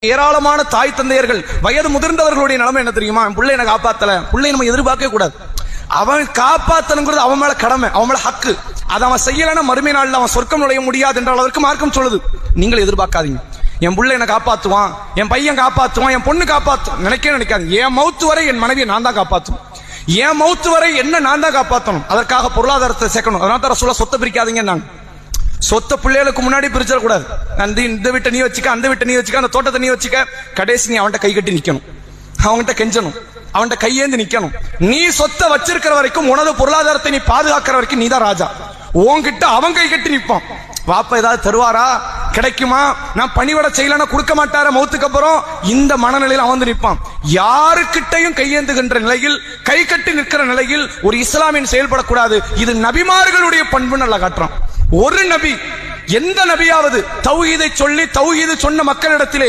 ஏராளமான தாய் தந்தையர்கள் வயது முதிர்ந்தவர்களுடைய நிலைமை என்ன தெரியுமா? பிள்ளை என்ன காப்பாத்தல, பிள்ளை நம்ம எதிர்பார்க்க கூடாது. அவன் காப்பாத்தணுங்கிறது அவன் மேல கடமை, அவன் மேல ஹக்கு. அதை அவன் செய்யலன்னா மறுமை நாளில் அவன் சொர்க்கம் நுழைய முடியாது என்ற அளவிற்கு மார்க்கம் சொல்லுது. நீங்கள் எதிர்பார்க்காதீங்க, என் பிள்ளை என்ன காப்பாத்துவான், என் பையன் காப்பாத்துவான், என் பொண்ணு காப்பாத்தும் நினைக்காது. என் மௌத்து வரை என் மனைவியை நான் தான் காப்பாற்றும், என் மௌத்து வரை என்ன நான் தான் காப்பாற்றணும். அதற்காக பொருளாதாரத்தை சேர்க்கணும். அதனால தான் ரசூலுல்லாஹ் சொத்தை பிரிக்காதீங்க. நான் சொத்த பிள்ளைகளுக்கு முன்னாடி பிரிச்சிடக்கூடாது. இந்த வீட்டை நீ வச்சுக்க, அந்த வீட்டை நீ வச்சுக்க, அந்த தோட்டத்தை நீ வச்சுக்க. கடைசி நீ அவன்கிட்ட கை கட்டி நிக்கணும், அவன்கிட்ட கெஞ்சணும், அவன்கிட்ட கையேந்து நிக்கணும். நீ சொத்தை வச்சிருக்கிற வரைக்கும், உனது பொருளாதாரத்தை நீ பாதுகாக்கிற வரைக்கும் நீ தான் ராஜா. உன்கிட்ட அவன் கை கட்டி நிற்பான். வாப்பா ஏதாவது தருவாரா, கிடைக்குமா, நான் பணிவிட செய்யலன்னா கொடுக்க மாட்டார மௌத்துக்கு அப்புறம், இந்த மனநிலையில் அவன் நிற்பான். யாருக்கிட்டையும் கையேந்துகின்ற நிலையில், கை கட்டி நிற்கிற நிலையில் ஒரு இஸ்லாமியன் செயல்படக்கூடாது. இது நபிமார்களுடைய பண்பு நல்லா காட்டுறான். ஒரு நபி, எந்த நபியாவது தௌஹீதை சொல்லி தௌஹீது சொன்ன மக்களிடத்திலே